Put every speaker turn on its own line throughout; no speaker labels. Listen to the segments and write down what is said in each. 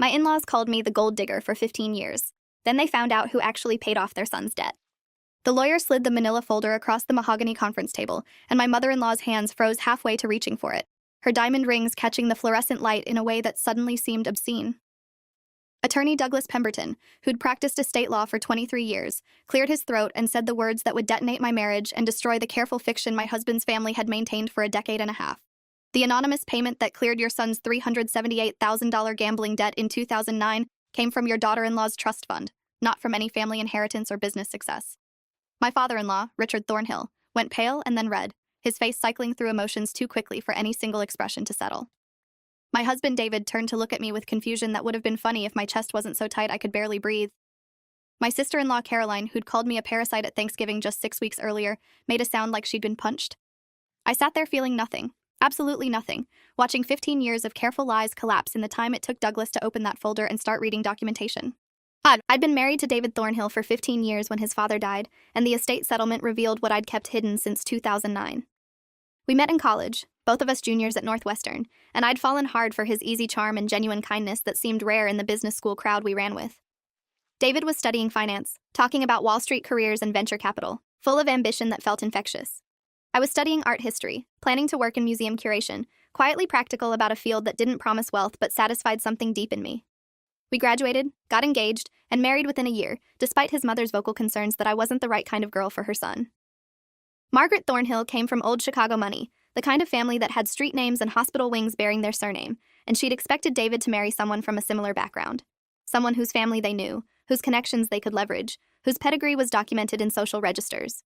My in-laws called me the gold digger for 15 years. Then they found out who actually paid off their son's debt. The lawyer slid the manila folder across the mahogany conference table, and my mother-in-law's hands froze halfway to reaching for it, her diamond rings catching the fluorescent light in a way that suddenly seemed obscene. Attorney Douglas Pemberton, who'd practiced estate law for 23 years, cleared his throat and said the words that would detonate my marriage and destroy the careful fiction my husband's family had maintained for a decade and a half. The anonymous payment that cleared your son's $378,000 gambling debt in 2009 came from your daughter-in-law's trust fund, not from any family inheritance or business success. My father-in-law, Richard Thornhill, went pale and then red, his face cycling through emotions too quickly for any single expression to settle. My husband David turned to look at me with confusion that would have been funny if my chest wasn't so tight I could barely breathe. My sister-in-law Caroline, who'd called me a parasite at Thanksgiving just 6 weeks earlier, made a sound like she'd been punched. I sat there feeling nothing, absolutely nothing, watching 15 years of careful lies collapse in the time it took Douglas to open that folder and start reading documentation. I'd been married to David Thornhill for 15 years when his father died, and the estate settlement revealed what I'd kept hidden since 2009. We met in college, both of us juniors at Northwestern, and I'd fallen hard for his easy charm and genuine kindness that seemed rare in the business school crowd we ran with. David was studying finance, talking about Wall Street careers and venture capital, full of ambition that felt infectious. I was studying art history, planning to work in museum curation, quietly practical about a field that didn't promise wealth but satisfied something deep in me. We graduated, got engaged, and married within a year, despite his mother's vocal concerns that I wasn't the right kind of girl for her son. Margaret Thornhill came from old Chicago money, the kind of family that had street names and hospital wings bearing their surname, and she'd expected David to marry someone from a similar background. Someone whose family they knew, whose connections they could leverage, whose pedigree was documented in social registers.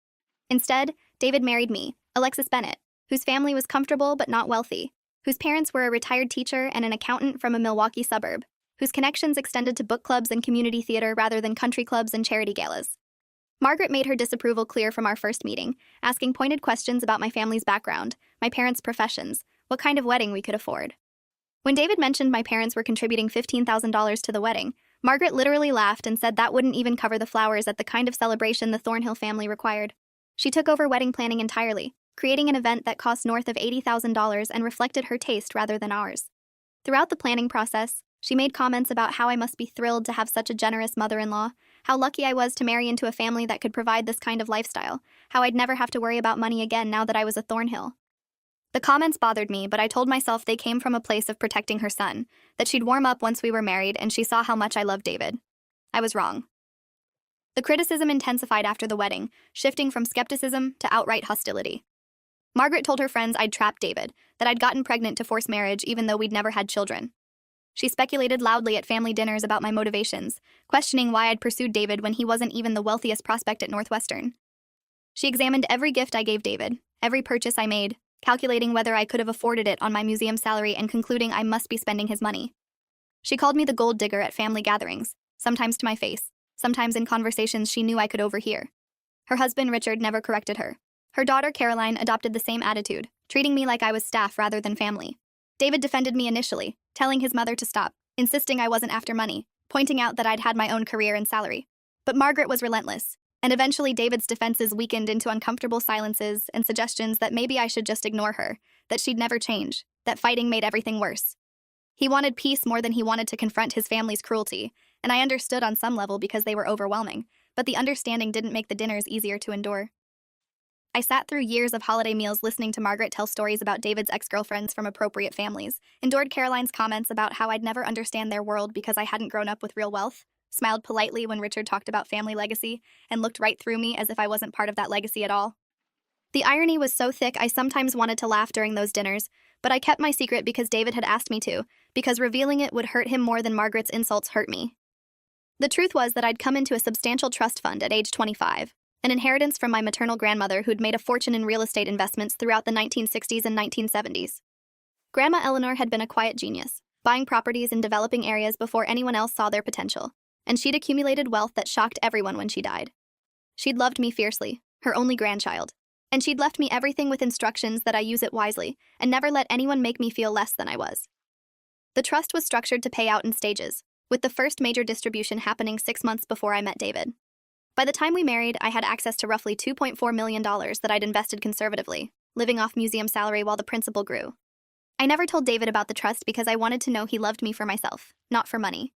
Instead, David married me, Alexis Bennett, whose family was comfortable but not wealthy, whose parents were a retired teacher and an accountant from a Milwaukee suburb, whose connections extended to book clubs and community theater rather than country clubs and charity galas. Margaret made her disapproval clear from our first meeting, asking pointed questions about my family's background, my parents' professions, what kind of wedding we could afford. When David mentioned my parents were contributing $15,000 to the wedding, Margaret literally laughed and said that wouldn't even cover the flowers at the kind of celebration the Thornhill family required. She took over wedding planning entirely, creating an event that cost north of $80,000 and reflected her taste rather than ours. Throughout the planning process, she made comments about how I must be thrilled to have such a generous mother-in-law, how lucky I was to marry into a family that could provide this kind of lifestyle, how I'd never have to worry about money again now that I was a Thornhill. The comments bothered me, but I told myself they came from a place of protecting her son, that she'd warm up once we were married and she saw how much I loved David. I was wrong. The criticism intensified after the wedding, shifting from skepticism to outright hostility. Margaret told her friends I'd trapped David, that I'd gotten pregnant to force marriage even though we'd never had children. She speculated loudly at family dinners about my motivations, questioning why I'd pursued David when he wasn't even the wealthiest prospect at Northwestern. She examined every gift I gave David, every purchase I made, calculating whether I could have afforded it on my museum salary and concluding I must be spending his money. She called me the gold digger at family gatherings, sometimes to my face, sometimes in conversations she knew I could overhear. Her husband, Richard, never corrected her. Her daughter, Caroline, adopted the same attitude, treating me like I was staff rather than family. David defended me initially, telling his mother to stop, insisting I wasn't after money, pointing out that I'd had my own career and salary. But Margaret was relentless, and eventually David's defenses weakened into uncomfortable silences and suggestions that maybe I should just ignore her, that she'd never change, that fighting made everything worse. He wanted peace more than he wanted to confront his family's cruelty, and I understood on some level because they were overwhelming, but the understanding didn't make the dinners easier to endure. I sat through years of holiday meals listening to Margaret tell stories about David's ex-girlfriends from appropriate families, endured Caroline's comments about how I'd never understand their world because I hadn't grown up with real wealth, smiled politely when Richard talked about family legacy, and looked right through me as if I wasn't part of that legacy at all. The irony was so thick I sometimes wanted to laugh during those dinners, but I kept my secret because David had asked me to, because revealing it would hurt him more than Margaret's insults hurt me. The truth was that I'd come into a substantial trust fund at age 25. An inheritance from my maternal grandmother who'd made a fortune in real estate investments throughout the 1960s and 1970s. Grandma Eleanor had been a quiet genius, buying properties in developing areas before anyone else saw their potential, and she'd accumulated wealth that shocked everyone when she died. She'd loved me fiercely, her only grandchild, and she'd left me everything with instructions that I use it wisely and never let anyone make me feel less than I was. The trust was structured to pay out in stages, with the first major distribution happening 6 months before I met David. By the time we married, I had access to roughly $2.4 million that I'd invested conservatively, living off museum salary while the principal grew. I never told David about the trust because I wanted to know he loved me for myself, not for money.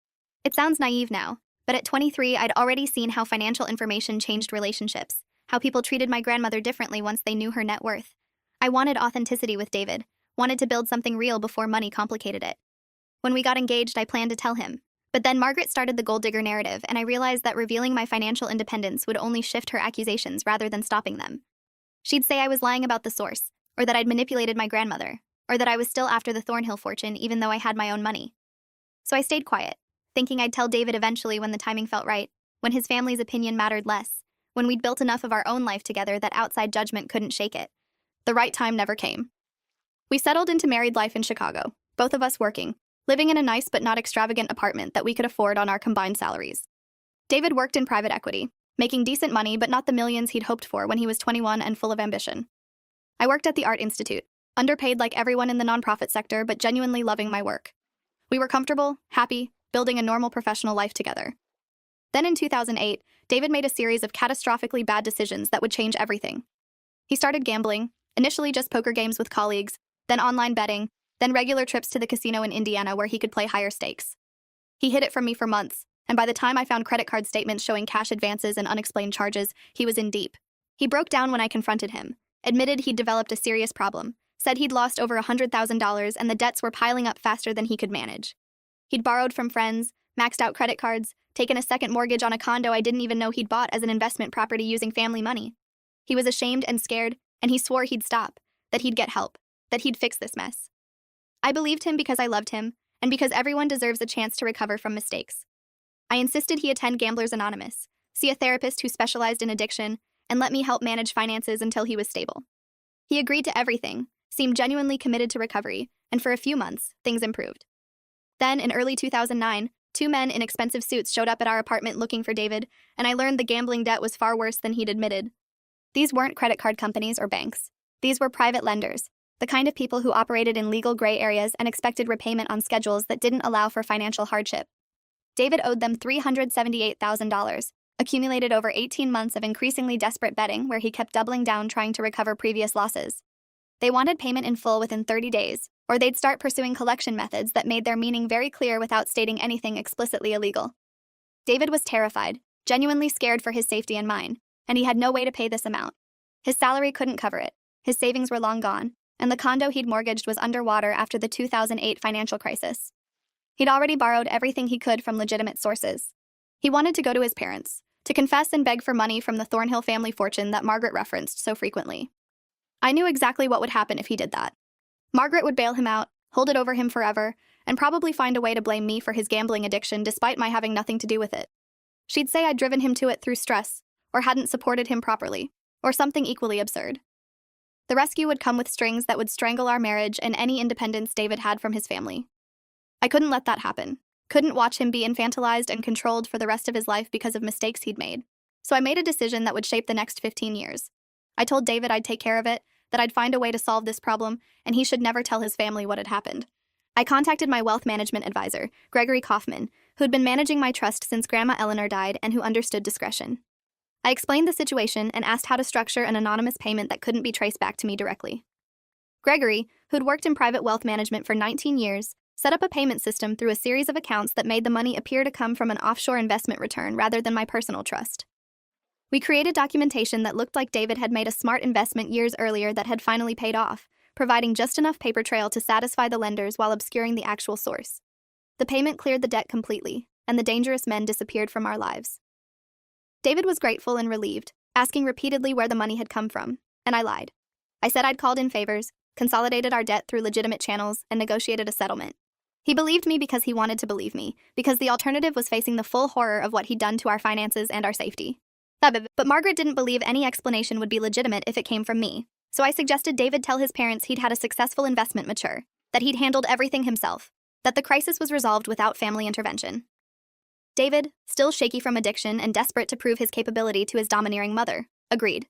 It sounds naive now, but at 23, I'd already seen how financial information changed relationships, how people treated my grandmother differently once they knew her net worth. I wanted authenticity with David, wanted to build something real before money complicated it. When we got engaged, I planned to tell him. But then Margaret started the gold digger narrative, and I realized that revealing my financial independence would only shift her accusations rather than stopping them. She'd say I was lying about the source, or that I'd manipulated my grandmother, or that I was still after the Thornhill fortune even though I had my own money. So I stayed quiet, thinking I'd tell David eventually when the timing felt right, when his family's opinion mattered less, when we'd built enough of our own life together that outside judgment couldn't shake it. The right time never came. We settled into married life in Chicago, both of us working, living in a nice but not extravagant apartment that we could afford on our combined salaries. David worked in private equity, making decent money but not the millions he'd hoped for when he was 21 and full of ambition. I worked at the Art Institute, underpaid like everyone in the nonprofit sector but genuinely loving my work. We were comfortable, happy, building a normal professional life together. Then in 2008, David made a series of catastrophically bad decisions that would change everything. He started gambling, initially just poker games with colleagues, then online betting, then regular trips to the casino in Indiana where he could play higher stakes. He hid it from me for months, and by the time I found credit card statements showing cash advances and unexplained charges, he was in deep. He broke down when I confronted him, admitted he'd developed a serious problem, said he'd lost over $100,000 and the debts were piling up faster than he could manage. He'd borrowed from friends, maxed out credit cards, taken a second mortgage on a condo I didn't even know he'd bought as an investment property using family money. He was ashamed and scared, and he swore he'd stop, that he'd get help, that he'd fix this mess. I believed him because I loved him, and because everyone deserves a chance to recover from mistakes. I insisted he attend Gamblers Anonymous, see a therapist who specialized in addiction, and let me help manage finances until he was stable. He agreed to everything, seemed genuinely committed to recovery, and for a few months, things improved. Then, in early 2009, 2 men in expensive suits showed up at our apartment looking for David, and I learned the gambling debt was far worse than he'd admitted. These weren't credit card companies or banks. These were private lenders, the kind of people who operated in legal gray areas and expected repayment on schedules that didn't allow for financial hardship. David owed them $378,000, accumulated over 18 months of increasingly desperate betting where he kept doubling down trying to recover previous losses. They wanted payment in full within 30 days, or they'd start pursuing collection methods that made their meaning very clear without stating anything explicitly illegal. David was terrified, genuinely scared for his safety and mine, and he had no way to pay this amount. His salary couldn't cover it, his savings were long gone, and the condo he'd mortgaged was underwater after the 2008 financial crisis. He'd already borrowed everything he could from legitimate sources. He wanted to go to his parents, to confess and beg for money from the Thornhill family fortune that Margaret referenced so frequently. I knew exactly what would happen if he did that. Margaret would bail him out, hold it over him forever, and probably find a way to blame me for his gambling addiction despite my having nothing to do with it. She'd say I'd driven him to it through stress, or hadn't supported him properly, or something equally absurd. The rescue would come with strings that would strangle our marriage and any independence David had from his family. I couldn't let that happen. Couldn't watch him be infantilized and controlled for the rest of his life because of mistakes he'd made. So I made a decision that would shape the next 15 years. I told David I'd take care of it, that I'd find a way to solve this problem, and he should never tell his family what had happened. I contacted my wealth management advisor, Gregory Kaufman, who'd been managing my trust since Grandma Eleanor died and who understood discretion. I explained the situation and asked how to structure an anonymous payment that couldn't be traced back to me directly. Gregory, who'd worked in private wealth management for 19 years, set up a payment system through a series of accounts that made the money appear to come from an offshore investment return rather than my personal trust. We created documentation that looked like David had made a smart investment years earlier that had finally paid off, providing just enough paper trail to satisfy the lenders while obscuring the actual source. The payment cleared the debt completely, and the dangerous men disappeared from our lives. David was grateful and relieved, asking repeatedly where the money had come from, and I lied. I said I'd called in favors, consolidated our debt through legitimate channels, and negotiated a settlement. He believed me because he wanted to believe me, because the alternative was facing the full horror of what he'd done to our finances and our safety. But Margaret didn't believe any explanation would be legitimate if it came from me, so I suggested David tell his parents he'd had a successful investment mature, that he'd handled everything himself, that the crisis was resolved without family intervention. David, still shaky from addiction and desperate to prove his capability to his domineering mother, agreed.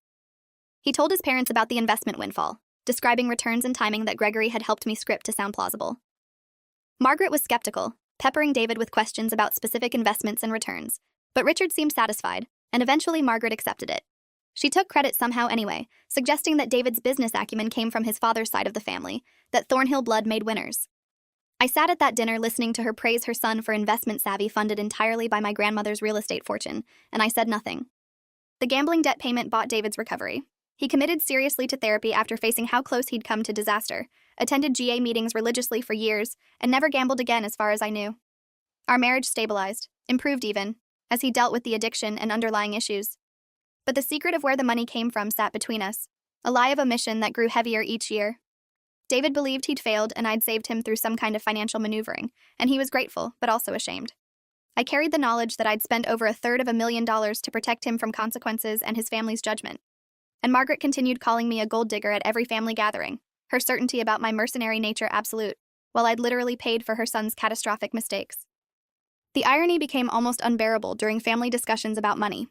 He told his parents about the investment windfall, describing returns and timing that Gregory had helped me script to sound plausible. Margaret was skeptical, peppering David with questions about specific investments and returns, but Richard seemed satisfied, and eventually Margaret accepted it. She took credit somehow anyway, suggesting that David's business acumen came from his father's side of the family, that Thornhill blood made winners. I sat at that dinner listening to her praise her son for investment savvy funded entirely by my grandmother's real estate fortune, and I said nothing. The gambling debt payment bought David's recovery. He committed seriously to therapy after facing how close he'd come to disaster, attended GA meetings religiously for years, and never gambled again as far as I knew. Our marriage stabilized, improved even, as he dealt with the addiction and underlying issues. But the secret of where the money came from sat between us, a lie of omission that grew heavier each year. David believed he'd failed and I'd saved him through some kind of financial maneuvering, and he was grateful, but also ashamed. I carried the knowledge that I'd spent over $350,000 to protect him from consequences and his family's judgment. And Margaret continued calling me a gold digger at every family gathering, her certainty about my mercenary nature absolute, while I'd literally paid for her son's catastrophic mistakes. The irony became almost unbearable during family discussions about money.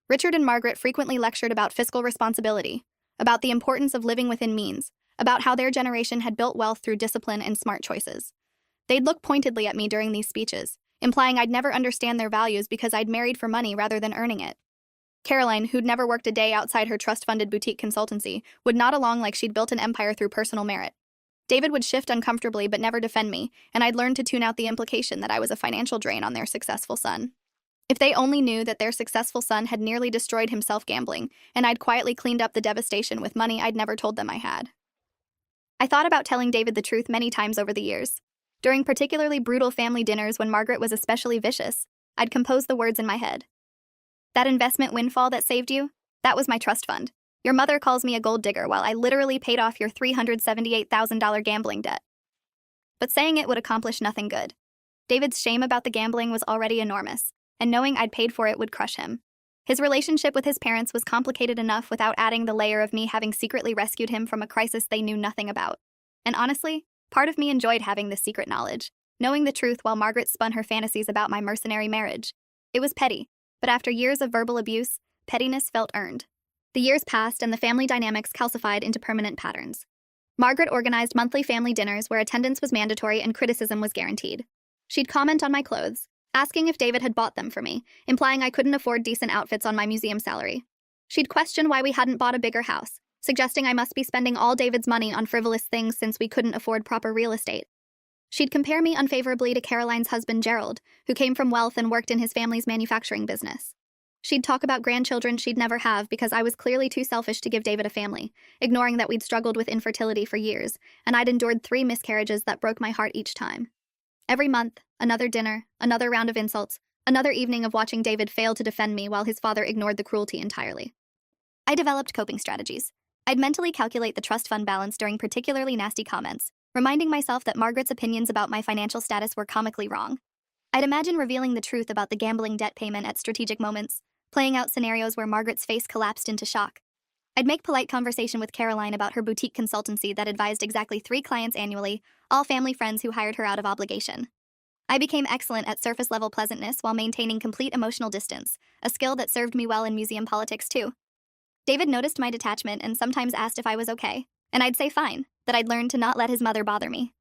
Richard and Margaret frequently lectured about fiscal responsibility, about the importance of living within means, about how their generation had built wealth through discipline and smart choices. They'd look pointedly at me during these speeches, implying I'd never understand their values because I'd married for money rather than earning it. Caroline, who'd never worked a day outside her trust-funded boutique consultancy, would nod along like she'd built an empire through personal merit. David would shift uncomfortably but never defend me, and I'd learned to tune out the implication that I was a financial drain on their successful son. If they only knew that their successful son had nearly destroyed himself gambling, and I'd quietly cleaned up the devastation with money I'd never told them I had. I thought about telling David the truth many times over the years. During particularly brutal family dinners when Margaret was especially vicious, I'd compose the words in my head. That investment windfall that saved you? That was my trust fund. Your mother calls me a gold digger while I literally paid off your $378,000 gambling debt. But saying it would accomplish nothing good. David's shame about the gambling was already enormous, and knowing I'd paid for it would crush him. His relationship with his parents was complicated enough without adding the layer of me having secretly rescued him from a crisis they knew nothing about. And honestly, part of me enjoyed having this secret knowledge, knowing the truth while Margaret spun her fantasies about my mercenary marriage. It was petty, but after years of verbal abuse, pettiness felt earned. The years passed and the family dynamics calcified into permanent patterns. Margaret organized monthly family dinners where attendance was mandatory and criticism was guaranteed. She'd comment on my clothes, asking if David had bought them for me, implying I couldn't afford decent outfits on my museum salary. She'd question why we hadn't bought a bigger house, suggesting I must be spending all David's money on frivolous things since we couldn't afford proper real estate. She'd compare me unfavorably to Caroline's husband Gerald, who came from wealth and worked in his family's manufacturing business. She'd talk about grandchildren she'd never have because I was clearly too selfish to give David a family, ignoring that we'd struggled with infertility for years, and I'd endured 3 miscarriages that broke my heart each time. Every month, another dinner, another round of insults, another evening of watching David fail to defend me while his father ignored the cruelty entirely. I developed coping strategies. I'd mentally calculate the trust fund balance during particularly nasty comments, reminding myself that Margaret's opinions about my financial status were comically wrong. I'd imagine revealing the truth about the gambling debt payment at strategic moments, playing out scenarios where Margaret's face collapsed into shock. I'd make polite conversation with Caroline about her boutique consultancy that advised exactly 3 clients annually, all family friends who hired her out of obligation. I became excellent at surface-level pleasantness while maintaining complete emotional distance, a skill that served me well in museum politics too. David noticed my detachment and sometimes asked if I was okay, and I'd say fine, that I'd learned to not let his mother bother me.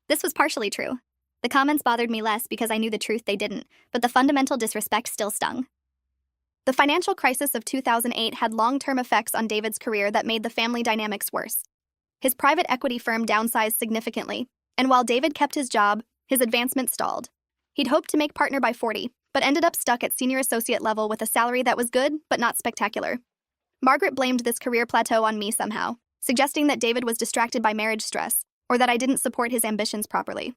This was partially true. The comments bothered me less because I knew the truth they didn't, but the fundamental disrespect still stung. The financial crisis of 2008 had long-term effects on David's career that made the family dynamics worse. His private equity firm downsized significantly, and while David kept his job, his advancement stalled. He'd hoped to make partner by 40, but ended up stuck at senior associate level with a salary that was good, but not spectacular. Margaret blamed this career plateau on me somehow, suggesting that David was distracted by marriage stress, or that I didn't support his ambitions properly.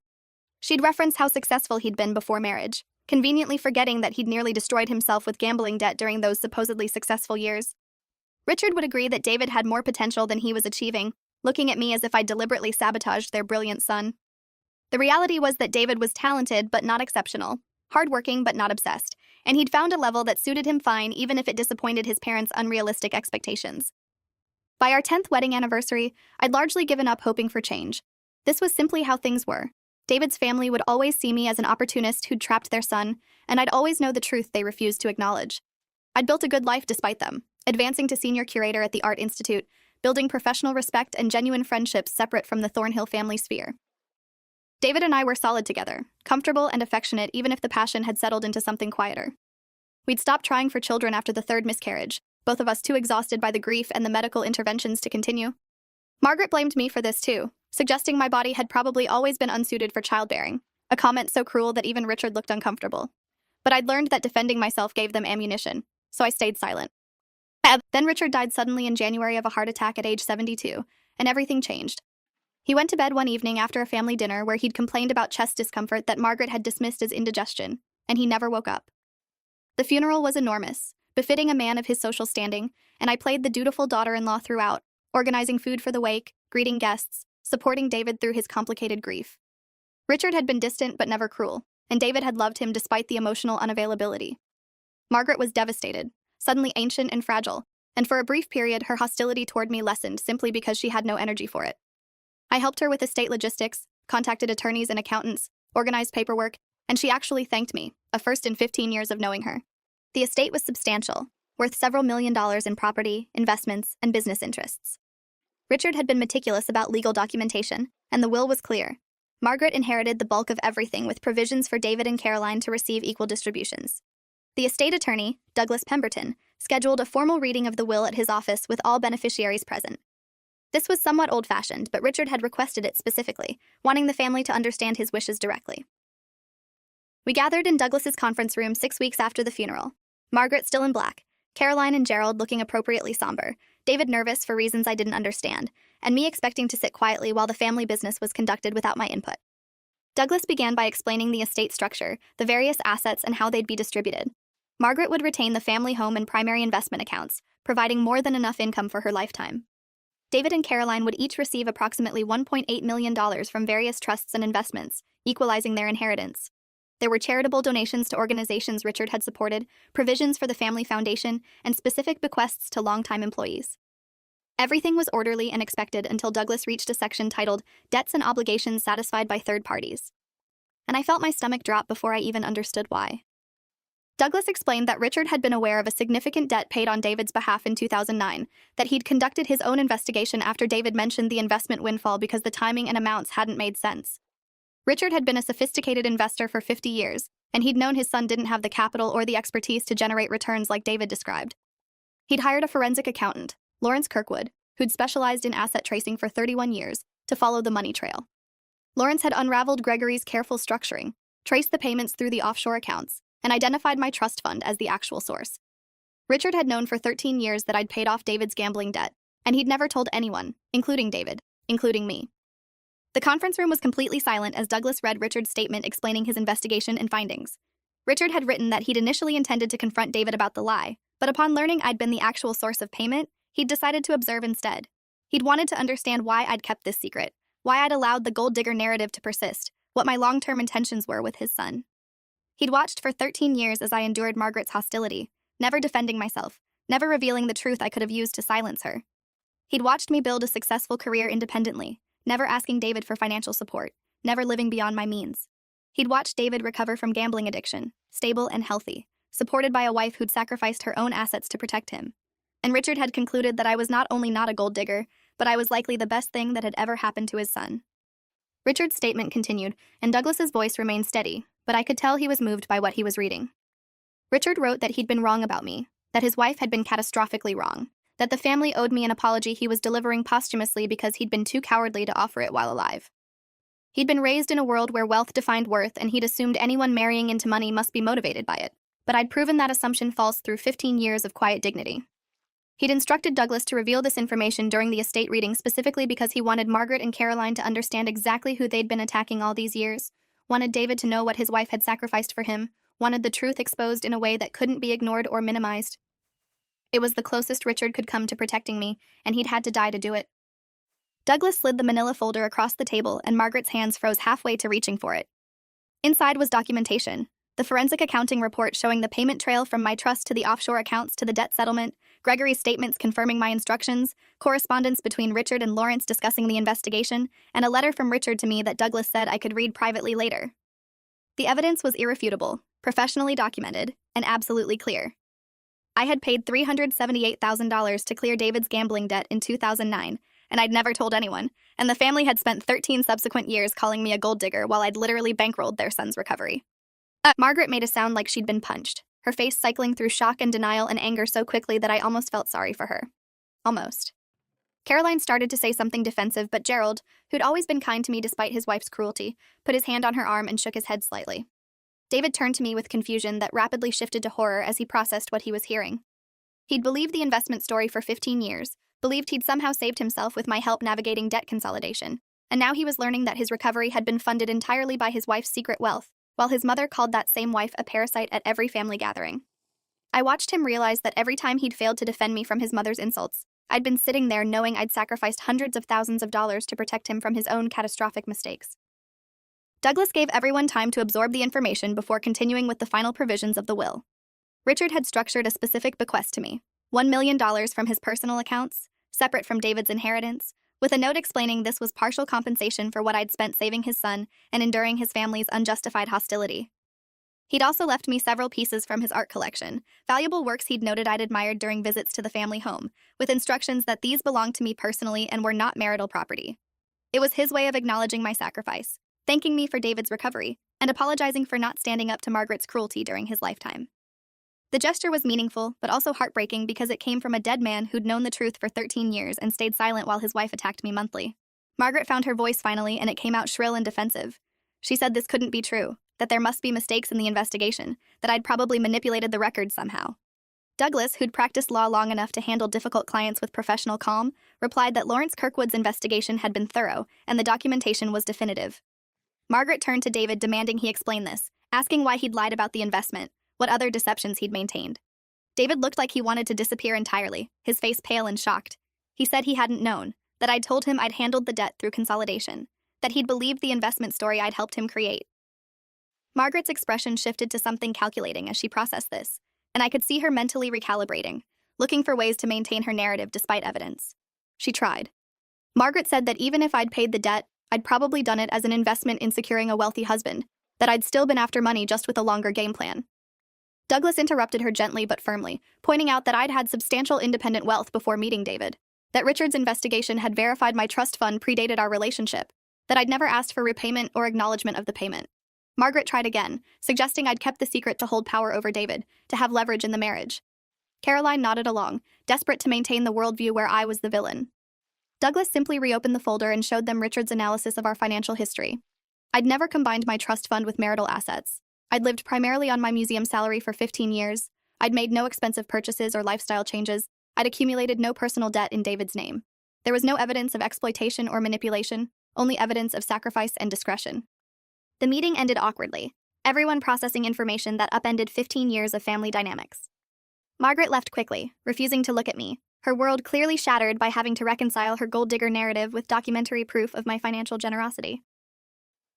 She'd reference how successful he'd been before marriage, conveniently forgetting that he'd nearly destroyed himself with gambling debt during those supposedly successful years. Richard would agree that David had more potential than he was achieving, looking at me as if I'd deliberately sabotaged their brilliant son. The reality was that David was talented but not exceptional, hardworking but not obsessed, and he'd found a level that suited him fine even if it disappointed his parents' unrealistic expectations. By our 10th wedding anniversary, I'd largely given up hoping for change. This was simply how things were. David's family would always see me as an opportunist who'd trapped their son, and I'd always know the truth they refused to acknowledge. I'd built a good life despite them, advancing to senior curator at the Art Institute, building professional respect and genuine friendships separate from the Thornhill family sphere. David and I were solid together, comfortable and affectionate even if the passion had settled into something quieter. We'd stopped trying for children after the 3rd miscarriage, both of us too exhausted by the grief and the medical interventions to continue. Margaret blamed me for this too, suggesting my body had probably always been unsuited for childbearing, a comment so cruel that even Richard looked uncomfortable. But I'd learned that defending myself gave them ammunition, so I stayed silent. Then Richard died suddenly in January of a heart attack at age 72, and everything changed. He went to bed one evening after a family dinner where he'd complained about chest discomfort that Margaret had dismissed as indigestion, and he never woke up. The funeral was enormous, befitting a man of his social standing, and I played the dutiful daughter-in-law throughout, organizing food for the wake, greeting guests, supporting David through his complicated grief. Richard had been distant but never cruel, and David had loved him despite the emotional unavailability. Margaret was devastated, suddenly ancient and fragile, and for a brief period her hostility toward me lessened simply because she had no energy for it. I helped her with estate logistics, contacted attorneys and accountants, organized paperwork, and she actually thanked me, a first in 15 years of knowing her. The estate was substantial, worth several $1 million in property, investments, and business interests. Richard had been meticulous about legal documentation, and the will was clear. Margaret inherited the bulk of everything with provisions for David and Caroline to receive equal distributions. The estate attorney, Douglas Pemberton, scheduled a formal reading of the will at his office with all beneficiaries present. This was somewhat old-fashioned, but Richard had requested it specifically, wanting the family to understand his wishes directly. We gathered in Douglas's conference room 6 weeks after the funeral. Margaret still in black, Caroline and Gerald looking appropriately somber, David nervous for reasons I didn't understand, and me expecting to sit quietly while the family business was conducted without my input. Douglas began by explaining the estate structure, the various assets, and how they'd be distributed. Margaret would retain the family home and primary investment accounts, providing more than enough income for her lifetime. David and Caroline would each receive approximately $1.8 million from various trusts and investments, equalizing their inheritance. There were charitable donations to organizations Richard had supported, provisions for the family foundation, and specific bequests to longtime employees. Everything was orderly and expected until Douglas reached a section titled Debts and Obligations Satisfied by Third Parties. And I felt my stomach drop before I even understood why. Douglas explained that Richard had been aware of a significant debt paid on David's behalf in 2009, that he'd conducted his own investigation after David mentioned the investment windfall because the timing and amounts hadn't made sense. Richard had been a sophisticated investor for 50 years, and he'd known his son didn't have the capital or the expertise to generate returns like David described. He'd hired a forensic accountant, Lawrence Kirkwood, who'd specialized in asset tracing for 31 years, to follow the money trail. Lawrence had unraveled Gregory's careful structuring, traced the payments through the offshore accounts, and identified my trust fund as the actual source. Richard had known for 13 years that I'd paid off David's gambling debt, and he'd never told anyone, including David, including me. The conference room was completely silent as Douglas read Richard's statement explaining his investigation and findings. Richard had written that he'd initially intended to confront David about the lie, but upon learning I'd been the actual source of payment, he'd decided to observe instead. He'd wanted to understand why I'd kept this secret, why I'd allowed the gold digger narrative to persist, what my long-term intentions were with his son. He'd watched for 13 years as I endured Margaret's hostility, never defending myself, never revealing the truth I could have used to silence her. He'd watched me build a successful career independently, never asking David for financial support, never living beyond my means. He'd watched David recover from gambling addiction, stable and healthy, supported by a wife who'd sacrificed her own assets to protect him. And Richard had concluded that I was not only not a gold digger, but I was likely the best thing that had ever happened to his son. Richard's statement continued, and Douglas's voice remained steady, but I could tell he was moved by what he was reading. Richard wrote that he'd been wrong about me, that his wife had been catastrophically wrong, that the family owed me an apology he was delivering posthumously because he'd been too cowardly to offer it while alive. He'd been raised in a world where wealth defined worth, and he'd assumed anyone marrying into money must be motivated by it, but I'd proven that assumption false through 15 years of quiet dignity. He'd instructed Douglas to reveal this information during the estate reading specifically because he wanted Margaret and Caroline to understand exactly who they'd been attacking all these years, wanted David to know what his wife had sacrificed for him, wanted the truth exposed in a way that couldn't be ignored or minimized. It was the closest Richard could come to protecting me, and he'd had to die to do it. Douglas slid the manila folder across the table, and Margaret's hands froze halfway to reaching for it. Inside was documentation, the forensic accounting report showing the payment trail from my trust to the offshore accounts to the debt settlement, Gregory's statements confirming my instructions, correspondence between Richard and Lawrence discussing the investigation, and a letter from Richard to me that Douglas said I could read privately later. The evidence was irrefutable, professionally documented, and absolutely clear. I had paid $378,000 to clear David's gambling debt in 2009, and I'd never told anyone, and the family had spent 13 subsequent years calling me a gold digger while I'd literally bankrolled their son's recovery. Margaret made a sound like she'd been punched, her face cycling through shock and denial and anger so quickly that I almost felt sorry for her. Almost. Caroline started to say something defensive, but Gerald, who'd always been kind to me despite his wife's cruelty, put his hand on her arm and shook his head slightly. David turned to me with confusion that rapidly shifted to horror as he processed what he was hearing. He'd believed the investment story for 15 years, believed he'd somehow saved himself with my help navigating debt consolidation, and now he was learning that his recovery had been funded entirely by his wife's secret wealth, while his mother called that same wife a parasite at every family gathering. I watched him realize that every time he'd failed to defend me from his mother's insults, I'd been sitting there knowing I'd sacrificed hundreds of thousands of dollars to protect him from his own catastrophic mistakes. Douglas gave everyone time to absorb the information before continuing with the final provisions of the will. Richard had structured a specific bequest to me, $1 million from his personal accounts, separate from David's inheritance, with a note explaining this was partial compensation for what I'd spent saving his son and enduring his family's unjustified hostility. He'd also left me several pieces from his art collection, valuable works he'd noted I'd admired during visits to the family home, with instructions that these belonged to me personally and were not marital property. It was his way of acknowledging my sacrifice, thanking me for David's recovery, and apologizing for not standing up to Margaret's cruelty during his lifetime. The gesture was meaningful, but also heartbreaking because it came from a dead man who'd known the truth for 13 years and stayed silent while his wife attacked me monthly. Margaret found her voice finally, and it came out shrill and defensive. She said this couldn't be true, that there must be mistakes in the investigation, that I'd probably manipulated the records somehow. Douglas, who'd practiced law long enough to handle difficult clients with professional calm, replied that Lawrence Kirkwood's investigation had been thorough and the documentation was definitive. Margaret turned to David demanding he explain this, asking why he'd lied about the investment, what other deceptions he'd maintained. David looked like he wanted to disappear entirely, his face pale and shocked. He said he hadn't known, that I'd told him I'd handled the debt through consolidation, that he'd believed the investment story I'd helped him create. Margaret's expression shifted to something calculating as she processed this, and I could see her mentally recalibrating, looking for ways to maintain her narrative despite evidence. She tried. Margaret said that even if I'd paid the debt, I'd probably done it as an investment in securing a wealthy husband, that I'd still been after money just with a longer game plan. Douglas interrupted her gently but firmly, pointing out that I'd had substantial independent wealth before meeting David, that Richard's investigation had verified my trust fund predated our relationship, that I'd never asked for repayment or acknowledgement of the payment. Margaret tried again, suggesting I'd kept the secret to hold power over David, to have leverage in the marriage. Caroline nodded along, desperate to maintain the worldview where I was the villain. Douglas simply reopened the folder and showed them Richard's analysis of our financial history. I'd never combined my trust fund with marital assets. I'd lived primarily on my museum salary for 15 years. I'd made no expensive purchases or lifestyle changes. I'd accumulated no personal debt in David's name. There was no evidence of exploitation or manipulation, only evidence of sacrifice and discretion. The meeting ended awkwardly, everyone processing information that upended 15 years of family dynamics. Margaret left quickly, refusing to look at me, her world clearly shattered by having to reconcile her gold digger narrative with documentary proof of my financial generosity.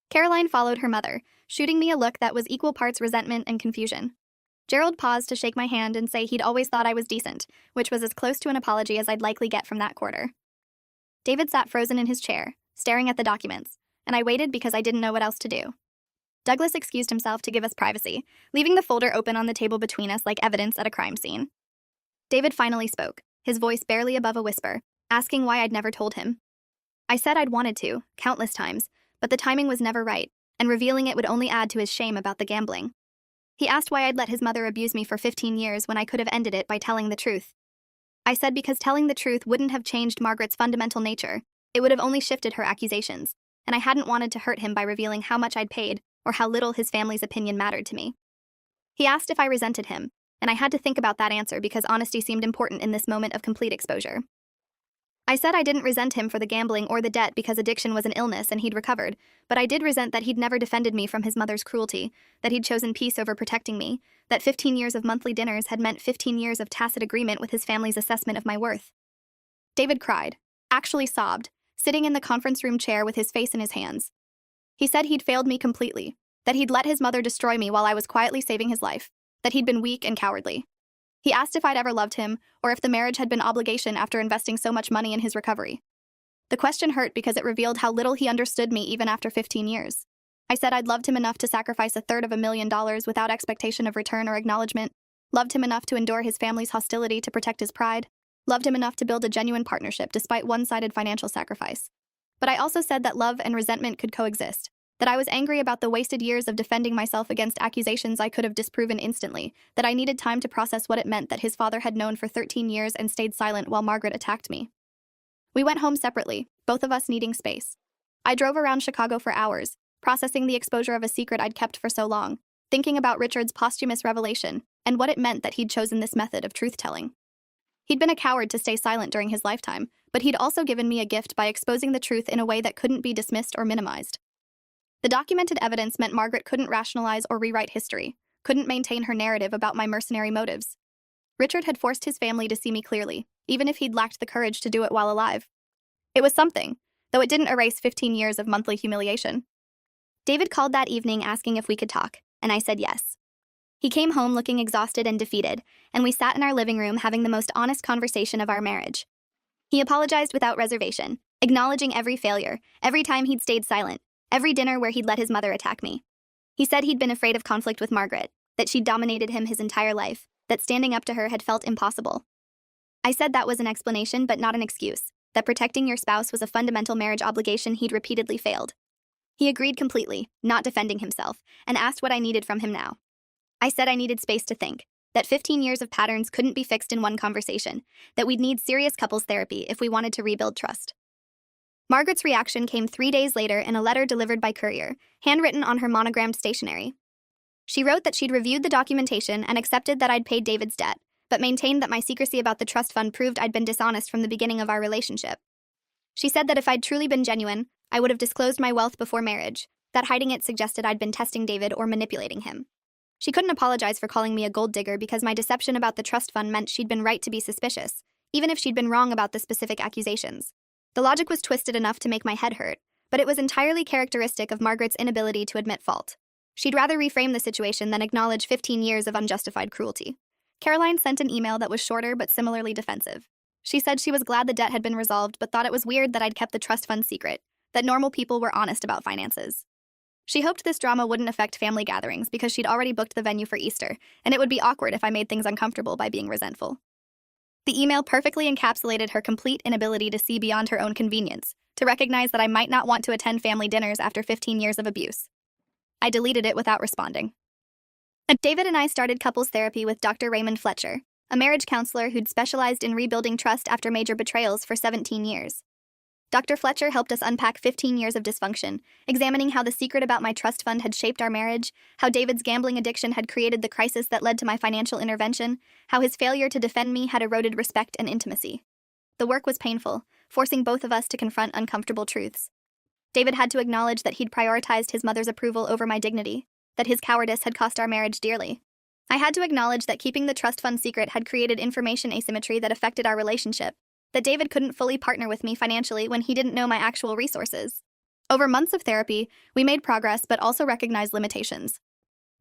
Caroline followed her mother, shooting me a look that was equal parts resentment and confusion. Gerald paused to shake my hand and say he'd always thought I was decent, which was as close to an apology as I'd likely get from that quarter. David sat frozen in his chair, staring at the documents, and I waited because I didn't know what else to do. Douglas excused himself to give us privacy, leaving the folder open on the table between us like evidence at a crime scene. David finally spoke, his voice barely above a whisper, asking why I'd never told him. I said I'd wanted to, countless times, but the timing was never right, and revealing it would only add to his shame about the gambling. He asked why I'd let his mother abuse me for 15 years when I could have ended it by telling the truth. I said because telling the truth wouldn't have changed Margaret's fundamental nature, it would have only shifted her accusations, and I hadn't wanted to hurt him by revealing how much I'd paid or how little his family's opinion mattered to me. He asked if I resented him, and I had to think about that answer because honesty seemed important in this moment of complete exposure. I said I didn't resent him for the gambling or the debt because addiction was an illness and he'd recovered, but I did resent that he'd never defended me from his mother's cruelty, that he'd chosen peace over protecting me, that 15 years of monthly dinners had meant 15 years of tacit agreement with his family's assessment of my worth. David cried, actually sobbed, sitting in the conference room chair with his face in his hands. He said he'd failed me completely, that he'd let his mother destroy me while I was quietly saving his life, that he'd been weak and cowardly. He asked if I'd ever loved him, or if the marriage had been obligation after investing so much money in his recovery. The question hurt because it revealed how little he understood me even after 15 years. I said I'd loved him enough to sacrifice $250,000 without expectation of return or acknowledgement, loved him enough to endure his family's hostility to protect his pride, loved him enough to build a genuine partnership despite one-sided financial sacrifice. But I also said that love and resentment could coexist, That I was angry about the wasted years of defending myself against accusations I could have disproven instantly, that I needed time to process what it meant that his father had known for 13 years and stayed silent while Margaret attacked me. We went home separately, both of us needing space. I drove around Chicago for hours, processing the exposure of a secret I'd kept for so long, thinking about Richard's posthumous revelation and what it meant that he'd chosen this method of truth-telling. He'd been a coward to stay silent during his lifetime, but he'd also given me a gift by exposing the truth in a way that couldn't be dismissed or minimized. The documented evidence meant Margaret couldn't rationalize or rewrite history, couldn't maintain her narrative about my mercenary motives. Richard had forced his family to see me clearly, even if he'd lacked the courage to do it while alive. It was something, though it didn't erase 15 years of monthly humiliation. David called that evening asking if we could talk, and I said yes. He came home looking exhausted and defeated, and we sat in our living room having the most honest conversation of our marriage. He apologized without reservation, acknowledging every failure, every time he'd stayed silent, every dinner where he'd let his mother attack me. He said he'd been afraid of conflict with Margaret, that she'd dominated him his entire life, that standing up to her had felt impossible. I said that was an explanation but not an excuse, that protecting your spouse was a fundamental marriage obligation he'd repeatedly failed. He agreed completely, not defending himself, and asked what I needed from him now. I said I needed space to think, that 15 years of patterns couldn't be fixed in one conversation, that we'd need serious couples therapy if we wanted to rebuild trust. Margaret's reaction came 3 days later in a letter delivered by courier, handwritten on her monogrammed stationery. She wrote that she'd reviewed the documentation and accepted that I'd paid David's debt, but maintained that my secrecy about the trust fund proved I'd been dishonest from the beginning of our relationship. She said that if I'd truly been genuine, I would have disclosed my wealth before marriage, that hiding it suggested I'd been testing David or manipulating him. She couldn't apologize for calling me a gold digger because my deception about the trust fund meant she'd been right to be suspicious, even if she'd been wrong about the specific accusations. The logic was twisted enough to make my head hurt, but it was entirely characteristic of Margaret's inability to admit fault. She'd rather reframe the situation than acknowledge 15 years of unjustified cruelty. Caroline sent an email that was shorter but similarly defensive. She said she was glad the debt had been resolved but thought it was weird that I'd kept the trust fund secret, that normal people were honest about finances. She hoped this drama wouldn't affect family gatherings because she'd already booked the venue for Easter, and it would be awkward if I made things uncomfortable by being resentful. The email perfectly encapsulated her complete inability to see beyond her own convenience, to recognize that I might not want to attend family dinners after 15 years of abuse. I deleted it without responding. David and I started couples therapy with Dr. Raymond Fletcher, a marriage counselor who'd specialized in rebuilding trust after major betrayals for 17 years. Dr. Fletcher helped us unpack 15 years of dysfunction, examining how the secret about my trust fund had shaped our marriage, how David's gambling addiction had created the crisis that led to my financial intervention, how his failure to defend me had eroded respect and intimacy. The work was painful, forcing both of us to confront uncomfortable truths. David had to acknowledge that he'd prioritized his mother's approval over my dignity, that his cowardice had cost our marriage dearly. I had to acknowledge that keeping the trust fund secret had created information asymmetry that affected our relationship, that David couldn't fully partner with me financially when he didn't know my actual resources. Over months of therapy, we made progress but also recognized limitations.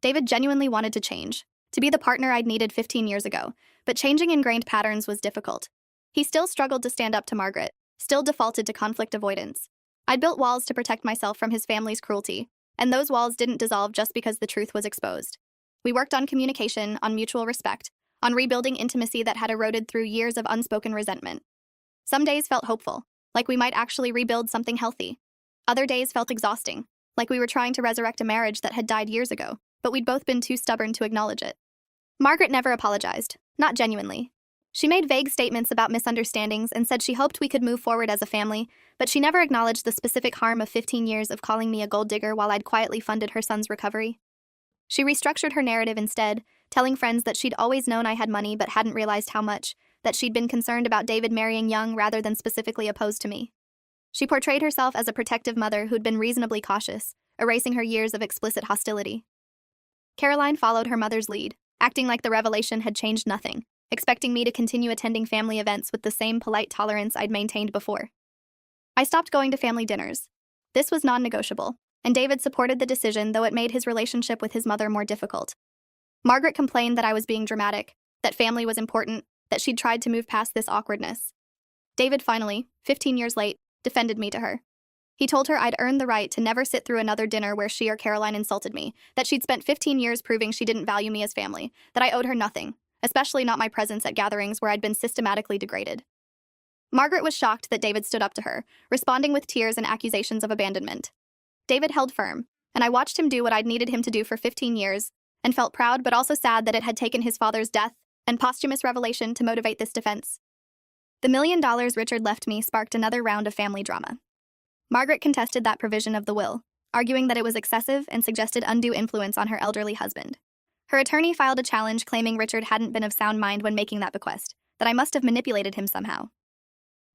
David genuinely wanted to change, to be the partner I'd needed 15 years ago, but changing ingrained patterns was difficult. He still struggled to stand up to Margaret, still defaulted to conflict avoidance. I'd built walls to protect myself from his family's cruelty, and those walls didn't dissolve just because the truth was exposed. We worked on communication, on mutual respect, on rebuilding intimacy that had eroded through years of unspoken resentment. Some days felt hopeful, like we might actually rebuild something healthy. Other days felt exhausting, like we were trying to resurrect a marriage that had died years ago, but we'd both been too stubborn to acknowledge it. Margaret never apologized, not genuinely. She made vague statements about misunderstandings and said she hoped we could move forward as a family, but she never acknowledged the specific harm of 15 years of calling me a gold digger while I'd quietly funded her son's recovery. She restructured her narrative instead, telling friends that she'd always known I had money but hadn't realized how much, that she'd been concerned about David marrying young rather than specifically opposed to me. She portrayed herself as a protective mother who'd been reasonably cautious, erasing her years of explicit hostility. Caroline followed her mother's lead, acting like the revelation had changed nothing, expecting me to continue attending family events with the same polite tolerance I'd maintained before. I stopped going to family dinners. This was non-negotiable, and David supported the decision, though it made his relationship with his mother more difficult. Margaret complained that I was being dramatic, that family was important, that she'd tried to move past this awkwardness. David finally, 15 years late, defended me to her. He told her I'd earned the right to never sit through another dinner where she or Caroline insulted me, that she'd spent 15 years proving she didn't value me as family, that I owed her nothing, especially not my presence at gatherings where I'd been systematically degraded. Margaret was shocked that David stood up to her, responding with tears and accusations of abandonment. David held firm, and I watched him do what I'd needed him to do for 15 years, and felt proud but also sad that it had taken his father's death and posthumous revelation to motivate this defense. The $1 million Richard left me sparked another round of family drama. Margaret contested that provision of the will, arguing that it was excessive and suggested undue influence on her elderly husband. Her attorney filed a challenge claiming Richard hadn't been of sound mind when making that bequest, that I must have manipulated him somehow.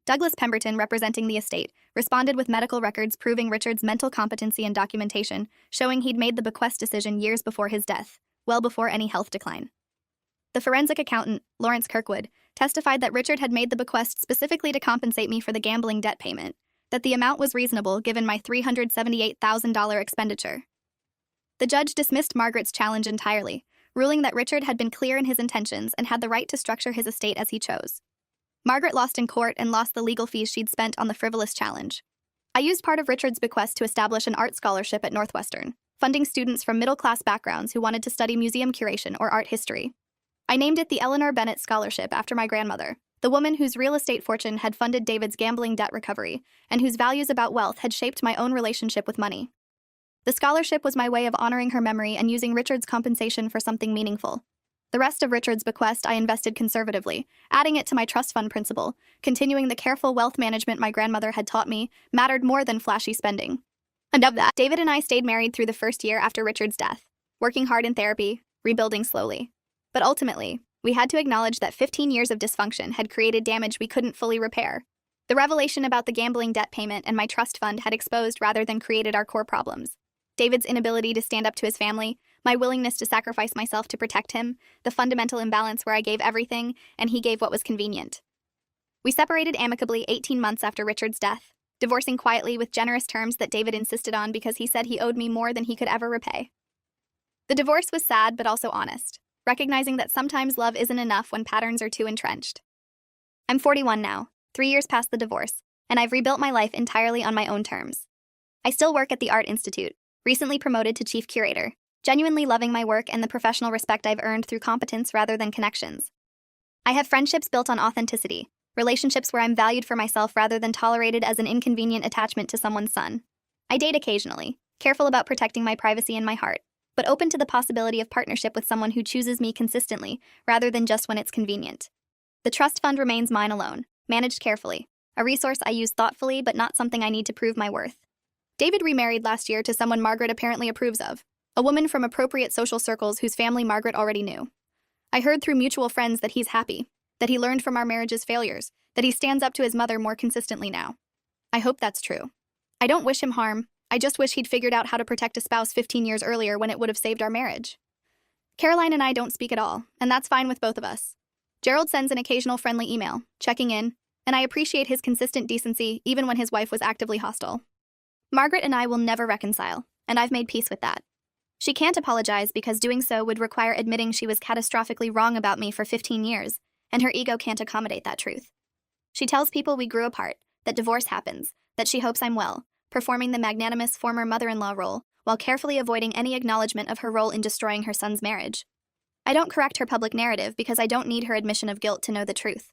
Douglas Pemberton, representing the estate, responded with medical records proving Richard's mental competency and documentation, showing he'd made the bequest decision years before his death, well before any health decline. The forensic accountant, Lawrence Kirkwood, testified that Richard had made the bequest specifically to compensate me for the gambling debt payment, that the amount was reasonable given my $378,000 expenditure. The judge dismissed Margaret's challenge entirely, ruling that Richard had been clear in his intentions and had the right to structure his estate as he chose. Margaret lost in court and lost the legal fees she'd spent on the frivolous challenge. I used part of Richard's bequest to establish an art scholarship at Northwestern, funding students from middle-class backgrounds who wanted to study museum curation or art history. I named it the Eleanor Bennett Scholarship after my grandmother, the woman whose real estate fortune had funded David's gambling debt recovery and whose values about wealth had shaped my own relationship with money. The scholarship was my way of honoring her memory and using Richard's compensation for something meaningful. The rest of Richard's bequest I invested conservatively, adding it to my trust fund principle, continuing the careful wealth management my grandmother had taught me mattered more than flashy spending. And of that, David and I stayed married through the first year after Richard's death, working hard in therapy, rebuilding slowly. But ultimately, we had to acknowledge that 15 years of dysfunction had created damage we couldn't fully repair. The revelation about the gambling debt payment and my trust fund had exposed rather than created our core problems. David's inability to stand up to his family, my willingness to sacrifice myself to protect him, the fundamental imbalance where I gave everything and he gave what was convenient. We separated amicably 18 months after Richard's death, divorcing quietly with generous terms that David insisted on because he said he owed me more than he could ever repay. The divorce was sad but also honest, recognizing that sometimes love isn't enough when patterns are too entrenched. I'm 41 now, 3 years past the divorce, and I've rebuilt my life entirely on my own terms. I still work at the Art Institute, recently promoted to chief curator, genuinely loving my work and the professional respect I've earned through competence rather than connections. I have friendships built on authenticity, relationships where I'm valued for myself rather than tolerated as an inconvenient attachment to someone's son. I date occasionally, careful about protecting my privacy and my heart, but open to the possibility of partnership with someone who chooses me consistently rather than just when it's convenient. The trust fund remains mine alone, managed carefully, a resource I use thoughtfully but not something I need to prove my worth. David remarried last year to someone Margaret apparently approves of, a woman from appropriate social circles whose family Margaret already knew. I heard through mutual friends that he's happy, that he learned from our marriage's failures, that he stands up to his mother more consistently now. I hope that's true. I don't wish him harm, I just wish he'd figured out how to protect a spouse 15 years earlier when it would have saved our marriage. Caroline and I don't speak at all, and that's fine with both of us. Gerald sends an occasional friendly email, checking in, and I appreciate his consistent decency even when his wife was actively hostile. Margaret and I will never reconcile, and I've made peace with that. She can't apologize because doing so would require admitting she was catastrophically wrong about me for 15 years, and her ego can't accommodate that truth. She tells people we grew apart, that divorce happens, that she hopes I'm well, performing the magnanimous former mother-in-law role, while carefully avoiding any acknowledgement of her role in destroying her son's marriage. I don't correct her public narrative because I don't need her admission of guilt to know the truth.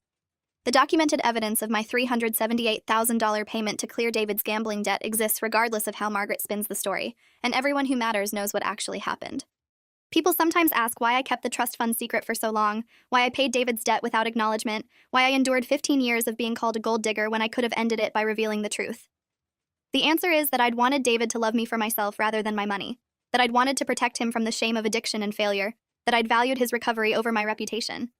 The documented evidence of my $378,000 payment to clear David's gambling debt exists regardless of how Margaret spins the story, and everyone who matters knows what actually happened. People sometimes ask why I kept the trust fund secret for so long, why I paid David's debt without acknowledgement, why I endured 15 years of being called a gold digger when I could have ended it by revealing the truth. The answer is that I'd wanted David to love me for myself rather than my money, that I'd wanted to protect him from the shame of addiction and failure, that I'd valued his recovery over my reputation.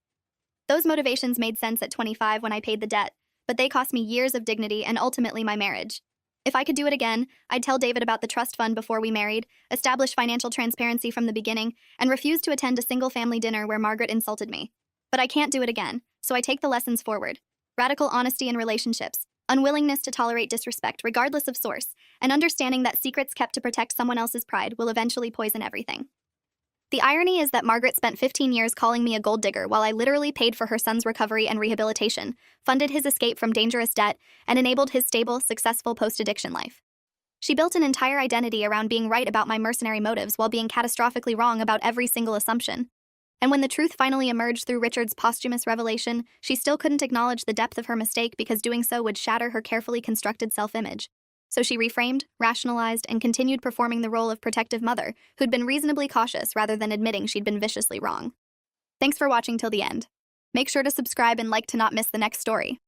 Those motivations made sense at 25 when I paid the debt, but they cost me years of dignity and ultimately my marriage. If I could do it again, I'd tell David about the trust fund before we married, establish financial transparency from the beginning, and refuse to attend a single-family dinner where Margaret insulted me. But I can't do it again, so I take the lessons forward. Radical honesty in relationships, unwillingness to tolerate disrespect regardless of source, and understanding that secrets kept to protect someone else's pride will eventually poison everything. The irony is that Margaret spent 15 years calling me a gold digger while I literally paid for her son's recovery and rehabilitation, funded his escape from dangerous debt, and enabled his stable, successful post-addiction life. She built an entire identity around being right about my mercenary motives while being catastrophically wrong about every single assumption. And when the truth finally emerged through Richard's posthumous revelation, she still couldn't acknowledge the depth of her mistake because doing so would shatter her carefully constructed self-image. So she reframed, rationalized, and continued performing the role of protective mother who'd been reasonably cautious rather than admitting she'd been viciously wrong. Thanks for watching till the end. Make sure to subscribe and like to not miss the next story.